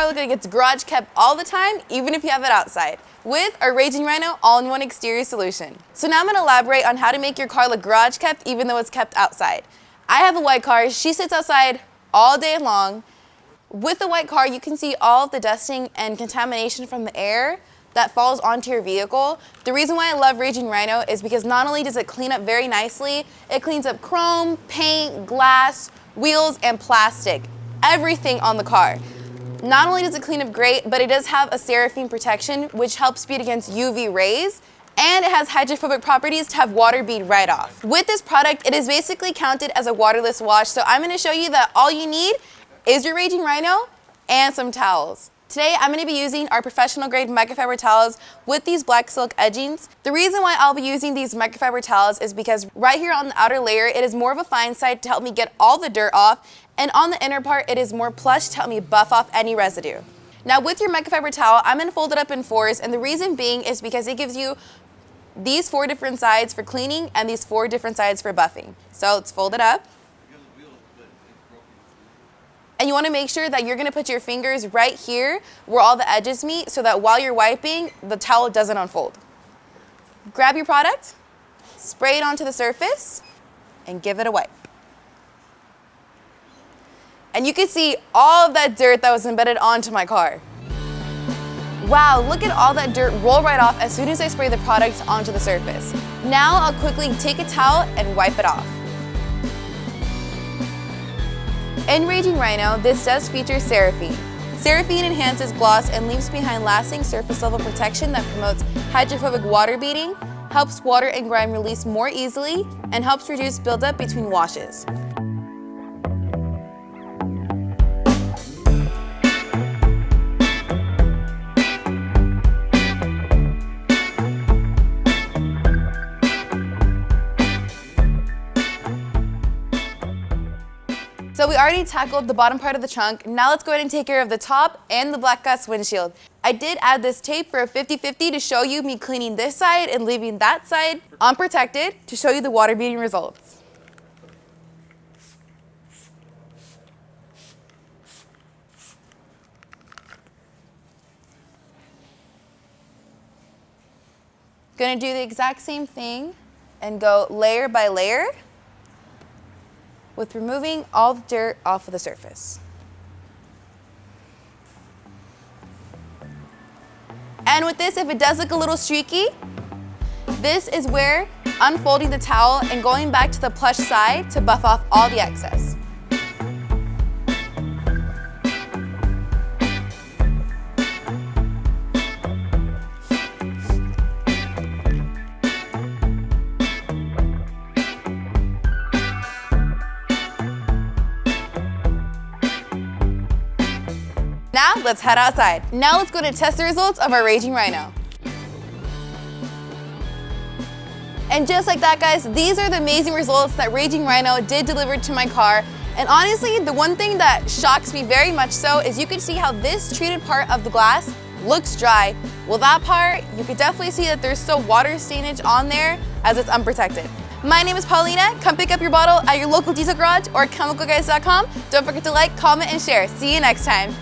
car look like it's garage kept all the time, even if you have it outside, with our Raging Rhino all-in-one exterior solution. So now I'm gonna elaborate on how to make your car look garage kept even though it's kept outside. I have a white car, she sits outside all day long. With the white car, you can see all of the dusting and contamination from the air that falls onto your vehicle. The reason why I love Raging Rhino is because not only does it clean up very nicely, it cleans up chrome, paint, glass, wheels, and plastic, everything on the car. Not only does it clean up great, but it does have a Seraphine protection, which helps bead against UV rays, and it has hydrophobic properties to have water bead right off. With this product, it is basically counted as a waterless wash, so I'm gonna show you that all you need is your Raging Rhino and some towels. Today, I'm gonna be using our professional grade microfiber towels with these black silk edgings. The reason why I'll be using these microfiber towels is because right here on the outer layer, it is more of a fine side to help me get all the dirt off, and on the inner part, it is more plush to help me buff off any residue. Now with your microfiber towel, I'm gonna fold it up in fours, and the reason being is because it gives you these 4 different sides for cleaning and these 4 different sides for buffing. So let's fold it up. And you want to make sure that you're going to put your fingers right here where all the edges meet so that while you're wiping, the towel doesn't unfold. Grab your product, spray it onto the surface, and give it a wipe. And you can see all of that dirt that was embedded onto my car. Wow, look at all that dirt roll right off as soon as I spray the product onto the surface. Now I'll quickly take a towel and wipe it off. In Raging Rhino, this does feature Seraphine. Seraphine enhances gloss and leaves behind lasting surface level protection that promotes hydrophobic water beading, helps water and grime release more easily, and helps reduce buildup between washes. So we already tackled the bottom part of the trunk. Now let's go ahead and take care of the top and the black glass windshield. I did add this tape for a 50-50 to show you me cleaning this side and leaving that side unprotected to show you the water beading results. Gonna do the exact same thing and go layer by layer with removing all the dirt off of the surface. And with this, if it does look a little streaky, this is where unfolding the towel and going back to the plush side to buff off all the excess. Now let's head outside. Now let's go to test the results of our Raging Rhino. And just like that, guys, these are the amazing results that Raging Rhino did deliver to my car. And honestly, the one thing that shocks me very much so is you can see how this treated part of the glass looks dry. Well, that part, you could definitely see that there's still water stainage on there as it's unprotected. My name is Paulina. Come pick up your bottle at your local diesel garage or chemicalguys.com. Don't forget to like, comment, and share. See you next time.